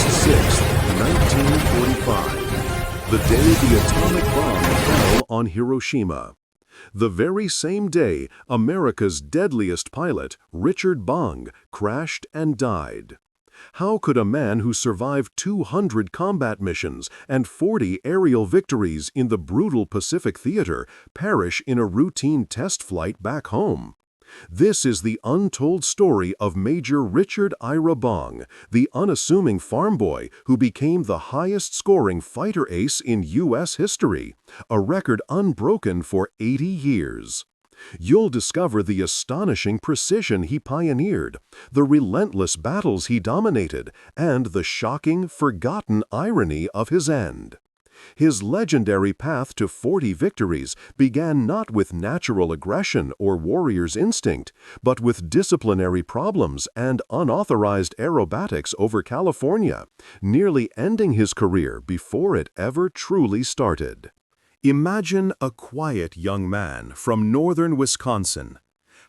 6, 1945, the day the atomic bomb fell on Hiroshima. The very same day, America's deadliest pilot, Richard Bong, crashed and died. How could a man who survived 200 combat missions and 40 aerial victories in the brutal Pacific theater perish in a routine test flight back home? This is the untold story of Major Richard Ira Bong, the unassuming farm boy who became the highest-scoring fighter ace in U.S. history, a record unbroken for 80 years. You'll discover the astonishing precision he pioneered, the relentless battles he dominated, and the shocking, forgotten irony of his end. His legendary path to 40 victories began not with natural aggression or warrior's instinct, but with disciplinary problems and unauthorized aerobatics over California, nearly ending his career before it ever truly started. Imagine a quiet young man from northern Wisconsin.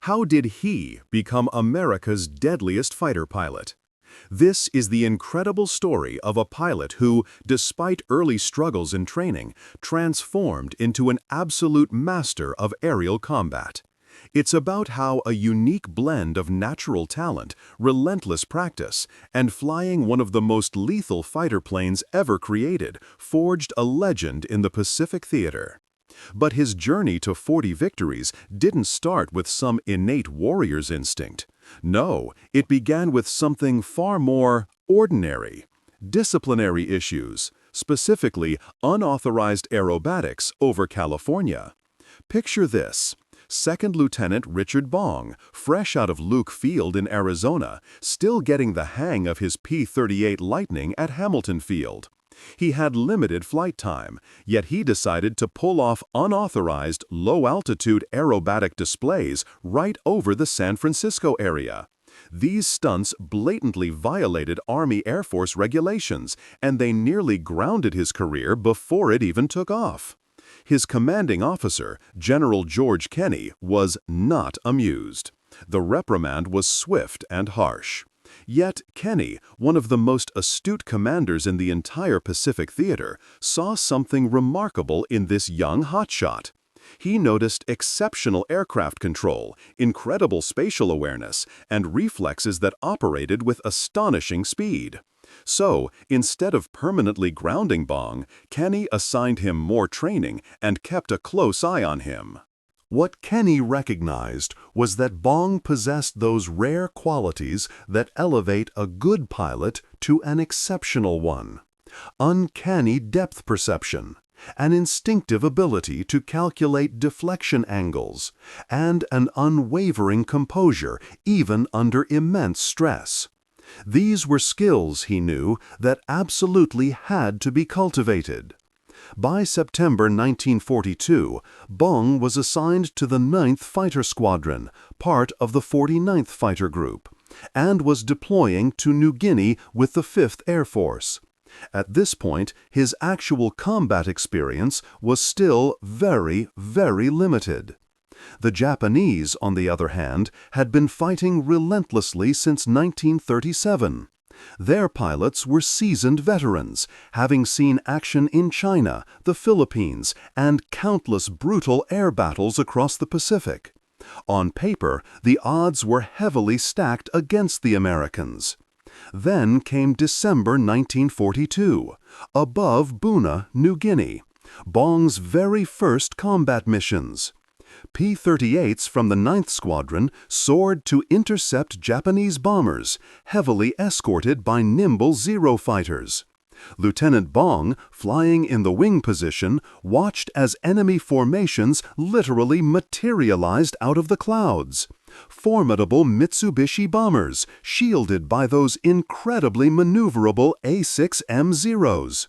How did he become America's deadliest fighter pilot? This is the incredible story of a pilot who, despite early struggles in training, transformed into an absolute master of aerial combat. It's about how a unique blend of natural talent, relentless practice, and flying one of the most lethal fighter planes ever created forged a legend in the Pacific theater. But his journey to 40 victories didn't start with some innate warrior's instinct. No, it began with something far more ordinary: disciplinary issues, specifically unauthorized aerobatics over California. Picture this: Second Lieutenant Richard Bong, fresh out of Luke Field in Arizona, still getting the hang of his P38 Lightning at Hamilton Field. He had limited flight time, yet he decided to pull off unauthorized, low-altitude aerobatic displays right over the San Francisco area. These stunts blatantly violated Army Air Force regulations, and they nearly grounded his career before it even took off. His commanding officer, General George Kenney, was not amused. The reprimand was swift and harsh. Yet Kenney, one of the most astute commanders in the entire Pacific theater, saw something remarkable in this young hotshot. He noticed exceptional aircraft control, incredible spatial awareness, and reflexes that operated with astonishing speed. So, instead of permanently grounding Bong, Kenney assigned him more training and kept a close eye on him. What Kenney recognized was that Bong possessed those rare qualities that elevate a good pilot to an exceptional one: uncanny depth perception, an instinctive ability to calculate deflection angles, and an unwavering composure even under immense stress. These were skills, he knew, that absolutely had to be cultivated. By September 1942, Bong was assigned to the 9th Fighter Squadron, part of the 49th Fighter Group, and was deploying to New Guinea with the 5th Air Force. At this point, his actual combat experience was still very, very limited. The Japanese, on the other hand, had been fighting relentlessly since 1937. Their pilots were seasoned veterans, having seen action in China, the Philippines, and countless brutal air battles across the Pacific. On paper, the odds were heavily stacked against the Americans. Then came December 1942, above Buna, New Guinea, Bong's very first combat missions. P-38s from the 9th Squadron soared to intercept Japanese bombers, heavily escorted by nimble Zero fighters. Lieutenant Bong, flying in the wing position, watched as enemy formations literally materialized out of the clouds. Formidable Mitsubishi bombers, shielded by those incredibly maneuverable A6M-Zeros.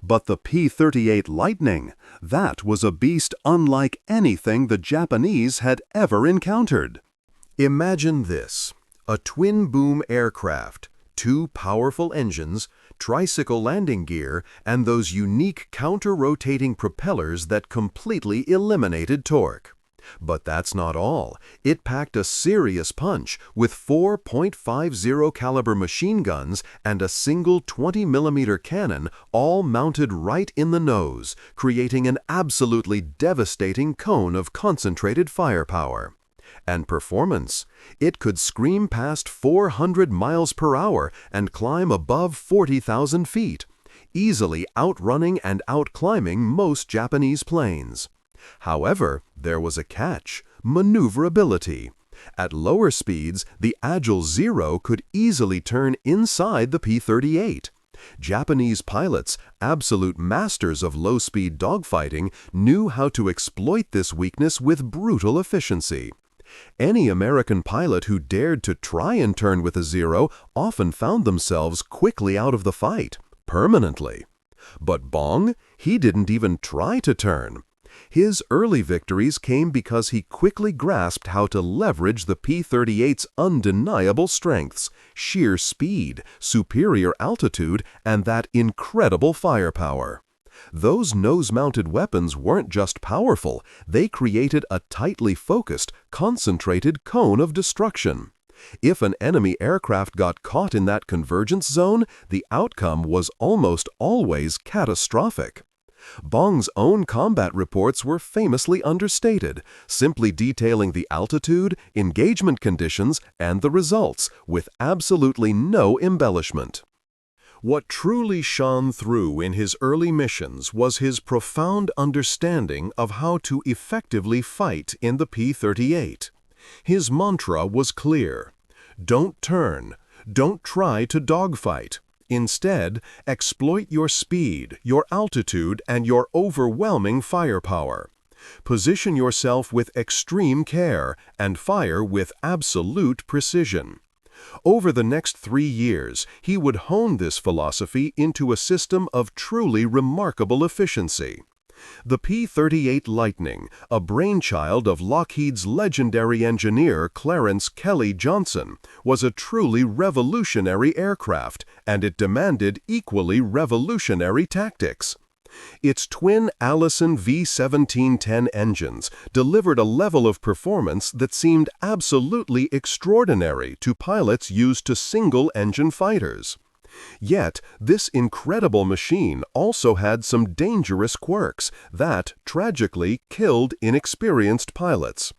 But the P-38 Lightning, that was a beast unlike anything the Japanese had ever encountered. Imagine this: a twin-boom aircraft, 2 powerful engines, tricycle landing gear, and those unique counter-rotating propellers that completely eliminated torque. But that's not all. It packed a serious punch with 4.50 caliber machine guns and a single 20mm cannon, all mounted right in the nose, creating an absolutely devastating cone of concentrated firepower. And performance? It could scream past 400 miles per hour and climb above 40,000 feet, easily outrunning and outclimbing most Japanese planes. However, there was a catch: maneuverability. At lower speeds, the Agile Zero could easily turn inside the P-38. Japanese pilots, absolute masters of low-speed dogfighting, knew how to exploit this weakness with brutal efficiency. Any American pilot who dared to try and turn with a Zero often found themselves quickly out of the fight, permanently. But Bong, he didn't even try to turn. His early victories came because he quickly grasped how to leverage the P-38's undeniable strengths: sheer speed, superior altitude, and that incredible firepower. Those nose-mounted weapons weren't just powerful, they created a tightly focused, concentrated cone of destruction. If an enemy aircraft got caught in that convergence zone, the outcome was almost always catastrophic. Bong's own combat reports were famously understated, simply detailing the altitude, engagement conditions, and the results, with absolutely no embellishment. What truly shone through in his early missions was his profound understanding of how to effectively fight in the P-38. His mantra was clear: don't turn, don't try to dogfight. Instead, exploit your speed, your altitude, and your overwhelming firepower. Position yourself with extreme care and fire with absolute precision. Over the next 3 years, he would hone this philosophy into a system of truly remarkable efficiency. The P-38 Lightning, a brainchild of Lockheed's legendary engineer Clarence Kelly Johnson, was a truly revolutionary aircraft, and it demanded equally revolutionary tactics. Its twin Allison V-1710 engines delivered a level of performance that seemed absolutely extraordinary to pilots used to single-engine fighters. Yet, this incredible machine also had some dangerous quirks that, tragically, killed inexperienced pilots.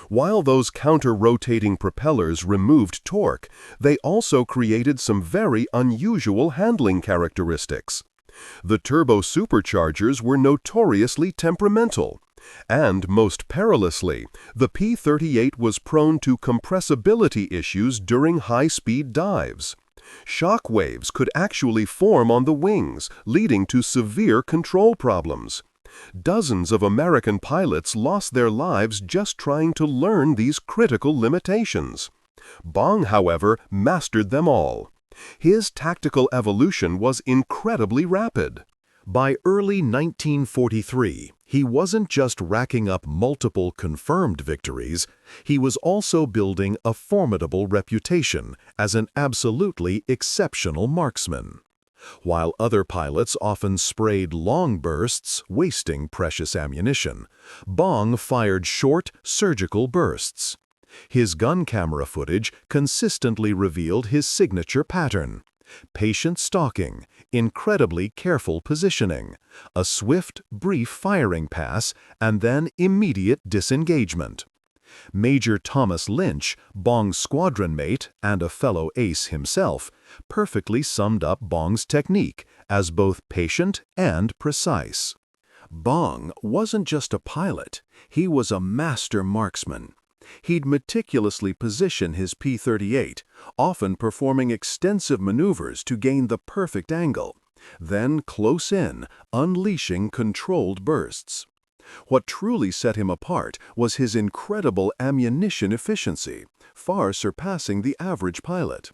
While those counter-rotating propellers removed torque, they also created some very unusual handling characteristics. The turbo superchargers were notoriously temperamental. And most perilously, the P-38 was prone to compressibility issues during high-speed dives. Shock waves could actually form on the wings, leading to severe control problems. Dozens of American pilots lost their lives just trying to learn these critical limitations. Bong, however, mastered them all. His tactical evolution was incredibly rapid. By early 1943, he wasn't just racking up multiple confirmed victories, he was also building a formidable reputation as an absolutely exceptional marksman. While other pilots often sprayed long bursts, wasting precious ammunition, Bong fired short, surgical bursts. His gun camera footage consistently revealed his signature pattern: patient stalking, incredibly careful positioning, a swift, brief firing pass, and then immediate disengagement. Major Thomas Lynch, Bong's squadron mate and a fellow ace himself, perfectly summed up Bong's technique as both patient and precise. Bong wasn't just a pilot, he was a master marksman. He'd meticulously position his P-38, often performing extensive maneuvers to gain the perfect angle, then close in, unleashing controlled bursts. What truly set him apart was his incredible ammunition efficiency, far surpassing the average pilot.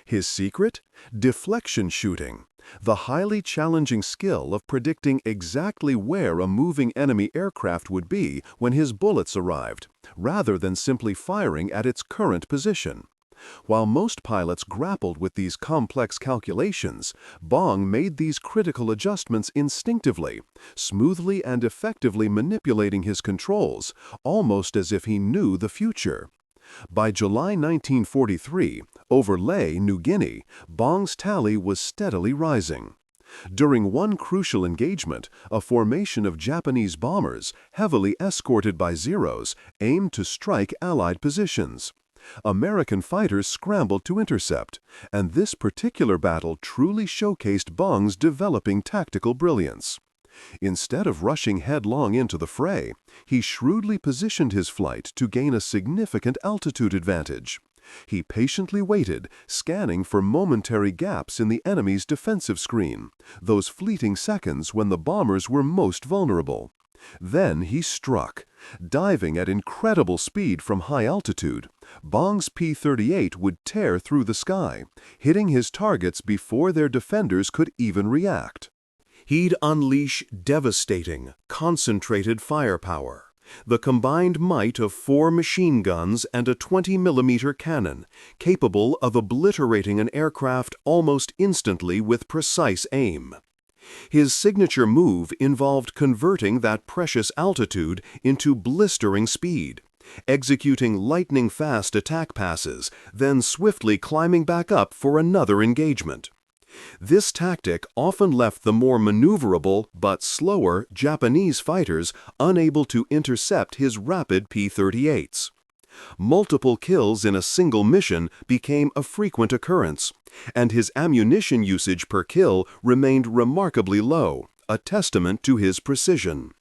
His secret? Deflection shooting, the highly challenging skill of predicting exactly where a moving enemy aircraft would be when his bullets arrived, rather than simply firing at its current position. While most pilots grappled with these complex calculations, Bong made these critical adjustments instinctively, smoothly and effectively manipulating his controls, almost as if he knew the future. By July 1943, over Lae, New Guinea, Bong's tally was steadily rising. During one crucial engagement, a formation of Japanese bombers, heavily escorted by Zeros, aimed to strike Allied positions. American fighters scrambled to intercept, and this particular battle truly showcased Bong's developing tactical brilliance. Instead of rushing headlong into the fray, he shrewdly positioned his flight to gain a significant altitude advantage. He patiently waited, scanning for momentary gaps in the enemy's defensive screen, those fleeting seconds when the bombers were most vulnerable. Then he struck. Diving at incredible speed from high altitude, Bong's P-38 would tear through the sky, hitting his targets before their defenders could even react. He'd unleash devastating, concentrated firepower, the combined might of 4 machine guns and a 20mm cannon, capable of obliterating an aircraft almost instantly with precise aim. His signature move involved converting that precious altitude into blistering speed, executing lightning-fast attack passes, then swiftly climbing back up for another engagement. This tactic often left the more maneuverable but slower Japanese fighters unable to intercept his rapid P-38s. Multiple kills in a single mission became a frequent occurrence, and his ammunition usage per kill remained remarkably low, a testament to his precision.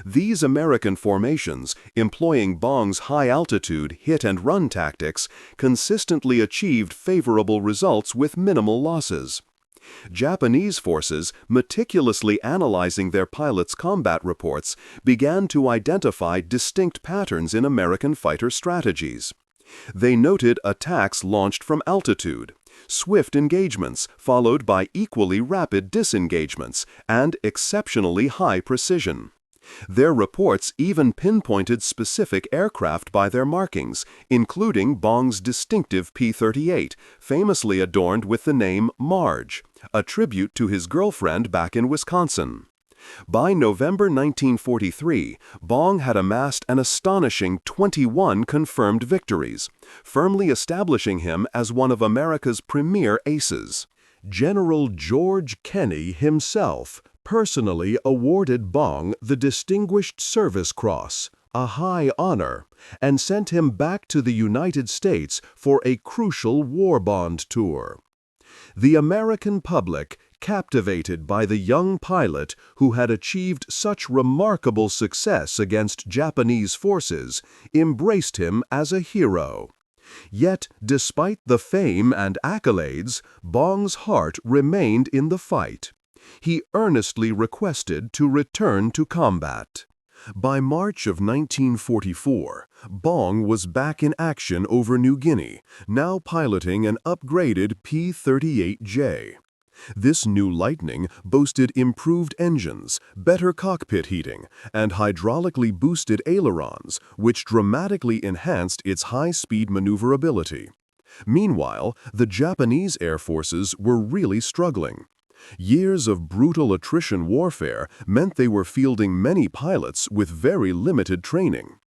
These American formations, employing Bong's high-altitude hit-and-run tactics, consistently achieved favorable results with minimal losses. Japanese forces, meticulously analyzing their pilots' combat reports, began to identify distinct patterns in American fighter strategies. They noted attacks launched from altitude, swift engagements followed by equally rapid disengagements, and exceptionally high precision. Their reports even pinpointed specific aircraft by their markings, including Bong's distinctive P-38, famously adorned with the name Marge, a tribute to his girlfriend back in Wisconsin. By November 1943, Bong had amassed an astonishing 21 confirmed victories, firmly establishing him as one of America's premier aces. General George Kenney himself personally awarded Bong the Distinguished Service Cross, a high honor, and sent him back to the United States for a crucial war bond tour. The American public, captivated by the young pilot who had achieved such remarkable success against Japanese forces, embraced him as a hero. Yet, despite the fame and accolades, Bong's heart remained in the fight. He earnestly requested to return to combat. By March of 1944, Bong was back in action over New Guinea, now piloting an upgraded P-38J. This new Lightning boasted improved engines, better cockpit heating, and hydraulically boosted ailerons, which dramatically enhanced its high-speed maneuverability. Meanwhile, the Japanese air forces were really struggling. Years of brutal attrition warfare meant they were fielding many pilots with very limited training.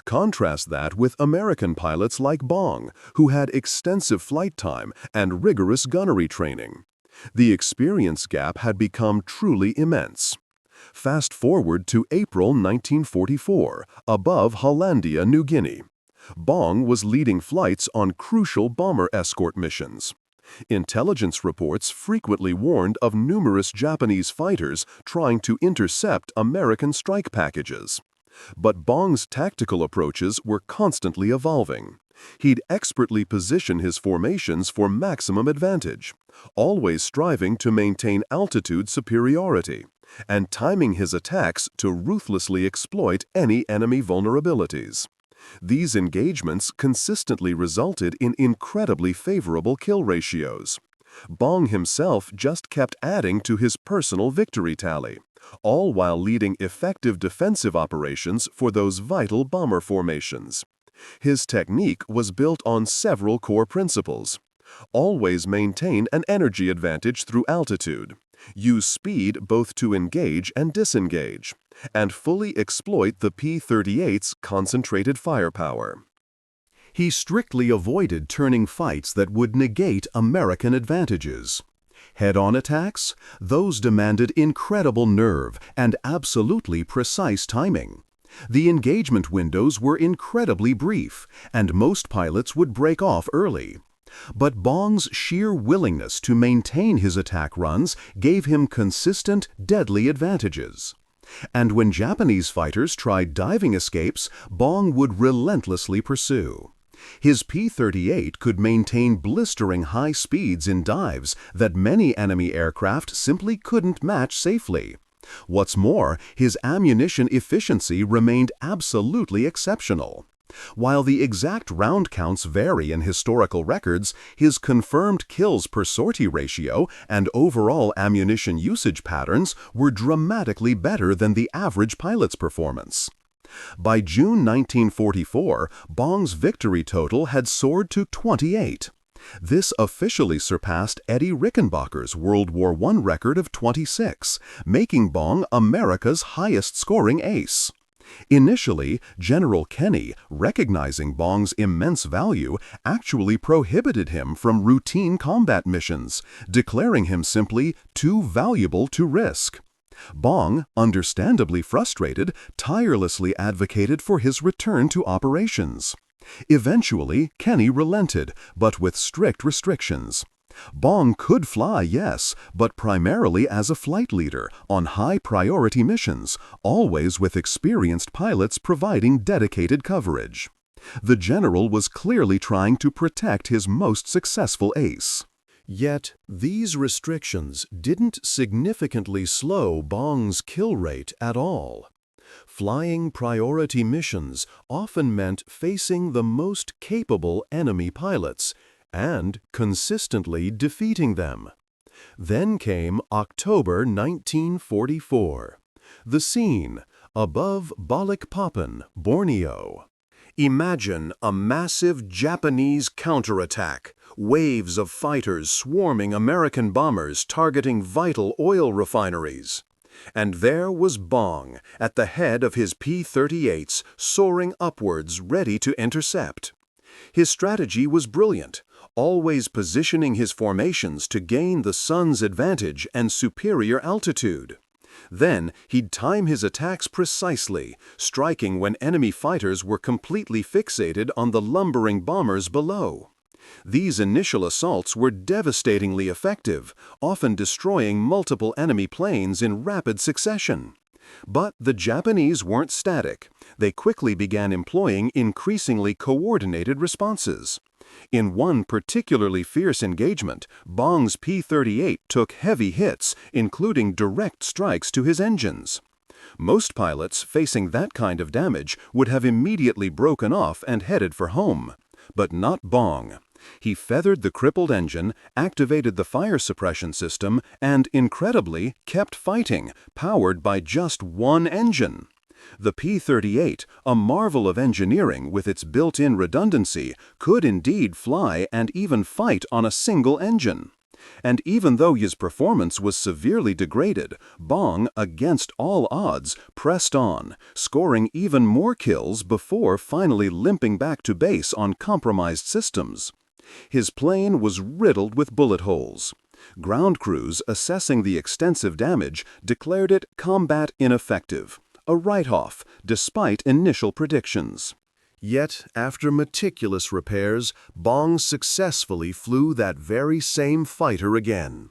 Contrast that with American pilots like Bong, who had extensive flight time and rigorous gunnery training. The experience gap had become truly immense. Fast forward to April 1944, above Hollandia, New Guinea. Bong was leading flights on crucial bomber escort missions. Intelligence reports frequently warned of numerous Japanese fighters trying to intercept American strike packages. But Bong's tactical approaches were constantly evolving. He'd expertly position his formations for maximum advantage, always striving to maintain altitude superiority, and timing his attacks to ruthlessly exploit any enemy vulnerabilities. These engagements consistently resulted in incredibly favorable kill ratios. Bong himself just kept adding to his personal victory tally, all while leading effective defensive operations for those vital bomber formations. His technique was built on several core principles. Always maintain an energy advantage through altitude. Use speed both to engage and disengage, and fully exploit the P-38's concentrated firepower. He strictly avoided turning fights that would negate American advantages. Head-on attacks? Those demanded incredible nerve and absolutely precise timing. The engagement windows were incredibly brief, and most pilots would break off early. But Bong's sheer willingness to maintain his attack runs gave him consistent, deadly advantages. And when Japanese fighters tried diving escapes, Bong would relentlessly pursue. His P-38 could maintain blistering high speeds in dives that many enemy aircraft simply couldn't match safely. What's more, his ammunition efficiency remained absolutely exceptional. While the exact round counts vary in historical records, his confirmed kills per sortie ratio and overall ammunition usage patterns were dramatically better than the average pilot's performance. By June 1944, Bong's victory total had soared to 28. This officially surpassed Eddie Rickenbacker's World War I record of 26, making Bong America's highest-scoring ace. Initially, General Kenny, recognizing Bong's immense value, actually prohibited him from routine combat missions, declaring him simply too valuable to risk. Bong, understandably frustrated, tirelessly advocated for his return to operations. Eventually, Kenny relented, but with strict restrictions. Bong could fly, yes, but primarily as a flight leader on high-priority missions, always with experienced pilots providing dedicated coverage. The general was clearly trying to protect his most successful ace. Yet, these restrictions didn't significantly slow Bong's kill rate at all. Flying priority missions often meant facing the most capable enemy pilots and consistently defeating them. Then came October 1944. The scene, above Balikpapan, Borneo. Imagine a massive Japanese counterattack, waves of fighters swarming American bombers targeting vital oil refineries. And there was Bong, at the head of his P-38s, soaring upwards, ready to intercept. His strategy was brilliant, always positioning his formations to gain the sun's advantage and superior altitude. Then he'd time his attacks precisely, striking when enemy fighters were completely fixated on the lumbering bombers below. These initial assaults were devastatingly effective, often destroying multiple enemy planes in rapid succession. But the Japanese weren't static. They quickly began employing increasingly coordinated responses. In one particularly fierce engagement, Bong's P-38 took heavy hits, including direct strikes to his engines. Most pilots facing that kind of damage would have immediately broken off and headed for home. But not Bong. He feathered the crippled engine, activated the fire suppression system, and, incredibly, kept fighting, powered by just one engine. The P-38, a marvel of engineering with its built-in redundancy, could indeed fly and even fight on a single engine. And even though his performance was severely degraded, Bong, against all odds, pressed on, scoring even more kills before finally limping back to base on compromised systems. His plane was riddled with bullet holes. Ground crews, assessing the extensive damage, declared it combat ineffective, a write-off, despite initial predictions. Yet, after meticulous repairs, Bong successfully flew that very same fighter again.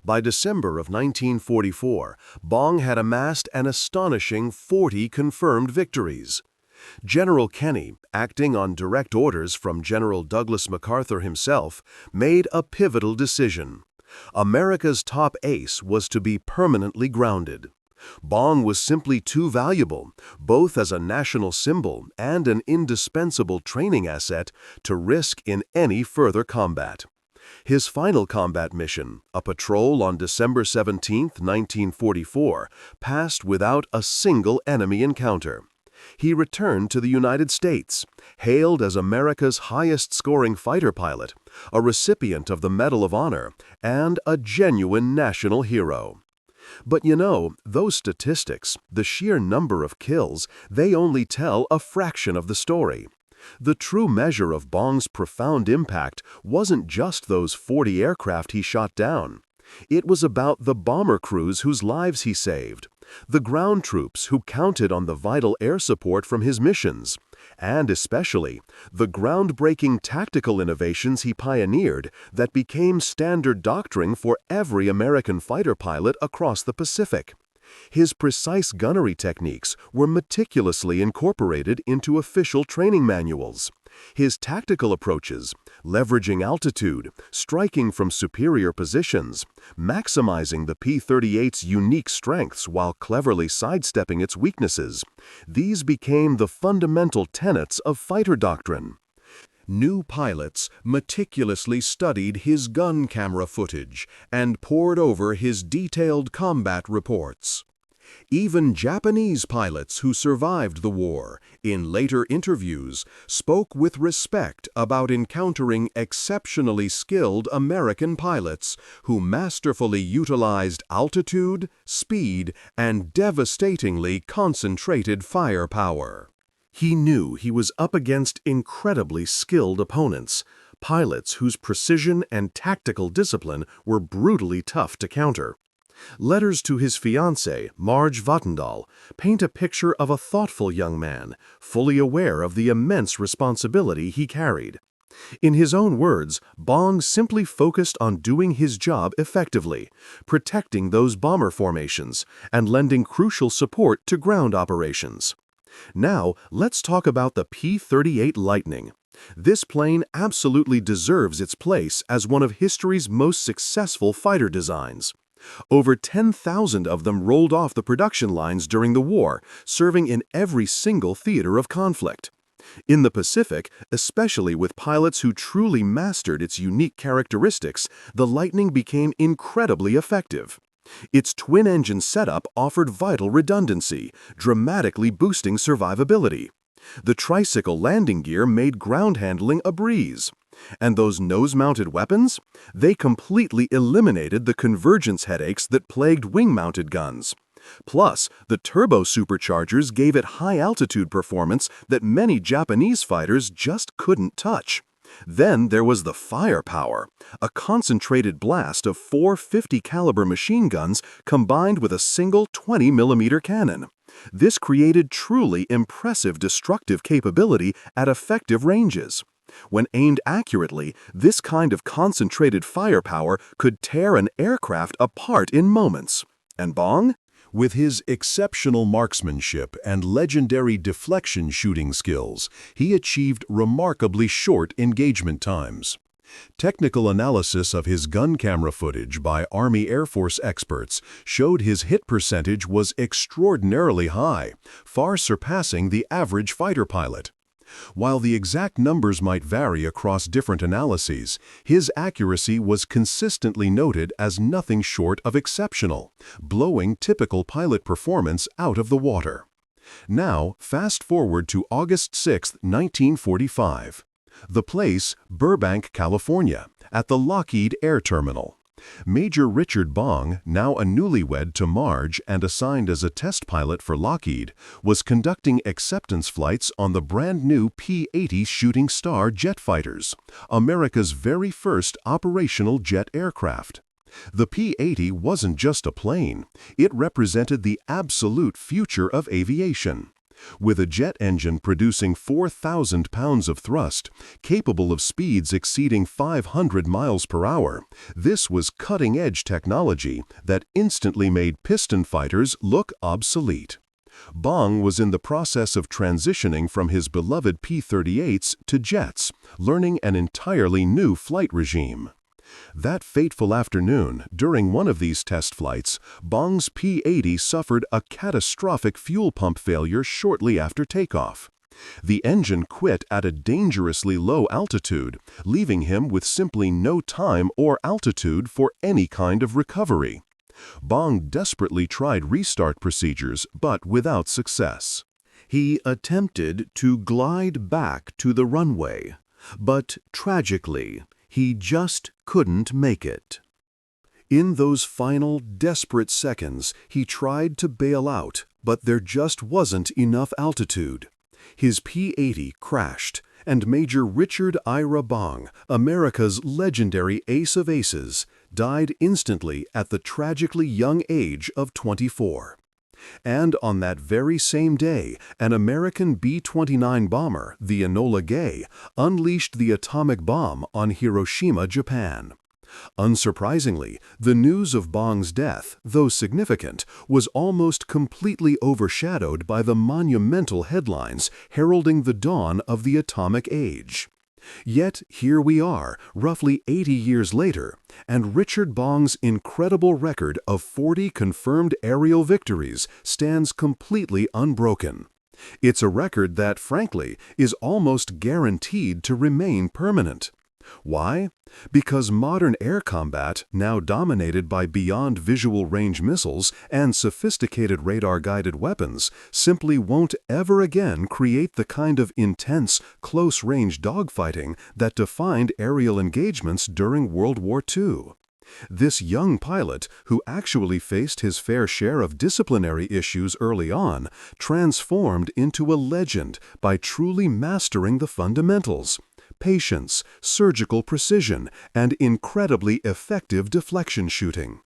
By December of 1944, Bong had amassed an astonishing 40 confirmed victories. General Kenny, acting on direct orders from General Douglas MacArthur himself, made a pivotal decision. America's top ace was to be permanently grounded. Bong was simply too valuable, both as a national symbol and an indispensable training asset, to risk in any further combat. His final combat mission, a patrol on December 17, 1944, passed without a single enemy encounter. He returned to the United States, hailed as America's highest-scoring fighter pilot, a recipient of the Medal of Honor, and a genuine national hero. But you know, those statistics, the sheer number of kills, they only tell a fraction of the story. The true measure of Bong's profound impact wasn't just those 40 aircraft he shot down. It was about the bomber crews whose lives he saved, the ground troops who counted on the vital air support from his missions, and especially the groundbreaking tactical innovations he pioneered that became standard doctrine for every American fighter pilot across the Pacific. His precise gunnery techniques were meticulously incorporated into official training manuals. His tactical approaches, leveraging altitude, striking from superior positions, maximizing the P-38's unique strengths while cleverly sidestepping its weaknesses, these became the fundamental tenets of fighter doctrine. New pilots meticulously studied his gun camera footage and pored over his detailed combat reports. Even Japanese pilots who survived the war, in later interviews, spoke with respect about encountering exceptionally skilled American pilots who masterfully utilized altitude, speed, and devastatingly concentrated firepower. He knew he was up against incredibly skilled opponents, pilots whose precision and tactical discipline were brutally tough to counter. Letters to his fiancée, Marge Vatndal, paint a picture of a thoughtful young man, fully aware of the immense responsibility he carried. In his own words, Bong simply focused on doing his job effectively, protecting those bomber formations, and lending crucial support to ground operations. Now, let's talk about the P-38 Lightning. This plane absolutely deserves its place as one of history's most successful fighter designs. Over 10,000 of them rolled off the production lines during the war, serving in every single theater of conflict. In the Pacific, especially with pilots who truly mastered its unique characteristics, the Lightning became incredibly effective. Its twin-engine setup offered vital redundancy, dramatically boosting survivability. The tricycle landing gear made ground handling a breeze. And those nose-mounted weapons? They completely eliminated the convergence headaches that plagued wing-mounted guns. Plus, the turbo superchargers gave it high-altitude performance that many Japanese fighters just couldn't touch. Then there was the firepower, a concentrated blast of 4 50-caliber machine guns combined with a single 20mm cannon. This created truly impressive destructive capability at effective ranges. When aimed accurately, this kind of concentrated firepower could tear an aircraft apart in moments. And Bong? With his exceptional marksmanship and legendary deflection shooting skills, he achieved remarkably short engagement times. Technical analysis of his gun camera footage by Army Air Force experts showed his hit percentage was extraordinarily high, far surpassing the average fighter pilot. While the exact numbers might vary across different analyses, his accuracy was consistently noted as nothing short of exceptional, blowing typical pilot performance out of the water. Now, fast forward to August 6, 1945. The place, Burbank, California, at the Lockheed Air Terminal. Major Richard Bong, now a newlywed to Marge and assigned as a test pilot for Lockheed, was conducting acceptance flights on the brand-new P-80 Shooting Star jet fighters, America's very first operational jet aircraft. The P-80 wasn't just a plane, it represented the absolute future of aviation. With a jet engine producing 4,000 pounds of thrust, capable of speeds exceeding 500 miles per hour, this was cutting-edge technology that instantly made piston fighters look obsolete. Bong was in the process of transitioning from his beloved P-38s to jets, learning an entirely new flight regime. That fateful afternoon, during one of these test flights, Bong's P-80 suffered a catastrophic fuel pump failure shortly after takeoff. The engine quit at a dangerously low altitude, leaving him with simply no time or altitude for any kind of recovery. Bong desperately tried restart procedures, but without success. He attempted to glide back to the runway, but tragically, he just couldn't make it. In those final, desperate seconds, he tried to bail out, but there just wasn't enough altitude. His P-80 crashed, and Major Richard Bong, America's legendary ace of aces, died instantly at the tragically young age of 24. And on that very same day, an American B-29 bomber, the Enola Gay, unleashed the atomic bomb on Hiroshima, Japan. Unsurprisingly, the news of Bong's death, though significant, was almost completely overshadowed by the monumental headlines heralding the dawn of the atomic age. Yet here we are, roughly 80 years later, and Richard Bong's incredible record of 40 confirmed aerial victories stands completely unbroken. It's a record that, frankly, is almost guaranteed to remain permanent. Why? Because modern air combat, now dominated by beyond visual range missiles and sophisticated radar-guided weapons, simply won't ever again create the kind of intense, close-range dogfighting that defined aerial engagements during World War II. This young pilot, who actually faced his fair share of disciplinary issues early on, transformed into a legend by truly mastering the fundamentals: patience, surgical precision, and incredibly effective deflection shooting.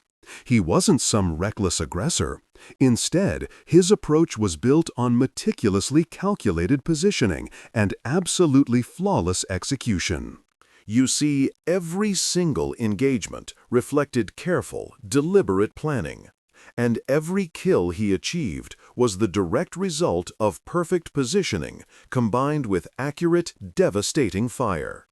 He wasn't some reckless aggressor. Instead, his approach was built on meticulously calculated positioning and absolutely flawless execution. You see, every single engagement reflected careful, deliberate planning. And every kill he achieved was the direct result of perfect positioning combined with accurate, devastating fire.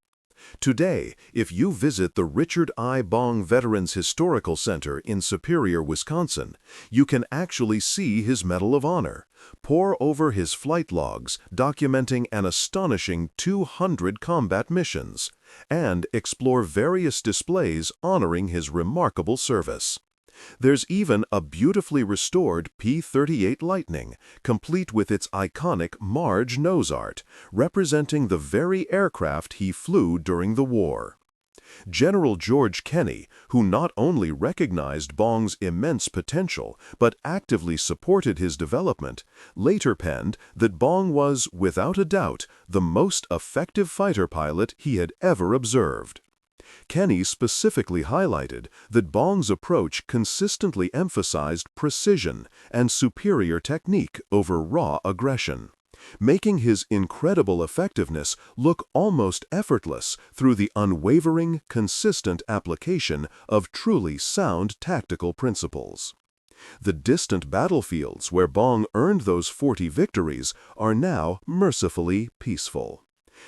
Today, if you visit the Richard Bong Veterans Historical Center in Superior, Wisconsin, you can actually see his Medal of Honor, pore over his flight logs documenting an astonishing 200 combat missions, and explore various displays honoring his remarkable service. There's even a beautifully restored P-38 Lightning, complete with its iconic Marge nose art, representing the very aircraft he flew during the war. General George Kenney, who not only recognized Bong's immense potential but actively supported his development, later penned that Bong was, without a doubt, the most effective fighter pilot he had ever observed. Kenney specifically highlighted that Bong's approach consistently emphasized precision and superior technique over raw aggression, making his incredible effectiveness look almost effortless through the unwavering, consistent application of truly sound tactical principles. The distant battlefields where Bong earned those 40 victories are now mercifully peaceful.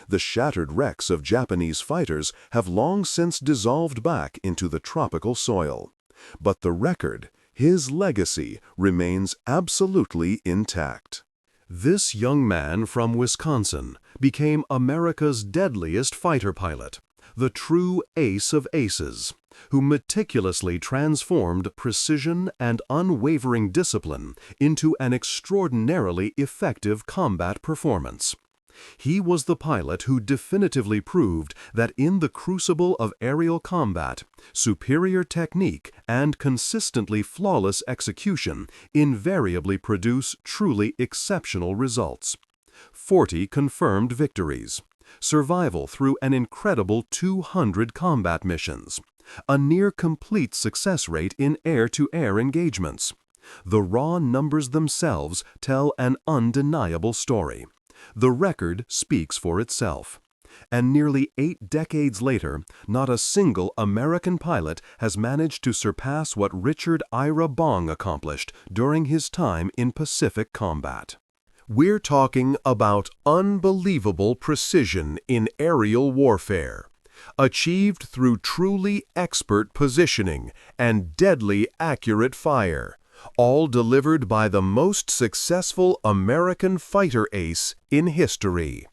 The shattered wrecks of Japanese fighters have long since dissolved back into the tropical soil. But the record, his legacy, remains absolutely intact. This young man from Wisconsin became America's deadliest fighter pilot, the true ace of aces, who meticulously transformed precision and unwavering discipline into an extraordinarily effective combat performance. He was the pilot who definitively proved that in the crucible of aerial combat, superior technique and consistently flawless execution invariably produce truly exceptional results. 40 confirmed victories, survival through an incredible 200 combat missions, a near-complete success rate in air-to-air engagements. The raw numbers themselves tell an undeniable story. The record speaks for itself. And nearly 8 decades later, not a single American pilot has managed to surpass what Richard Bong accomplished during his time in Pacific combat. We're talking about unbelievable precision in aerial warfare, achieved through truly expert positioning and deadly accurate fire, all delivered by the most successful American fighter ace in history.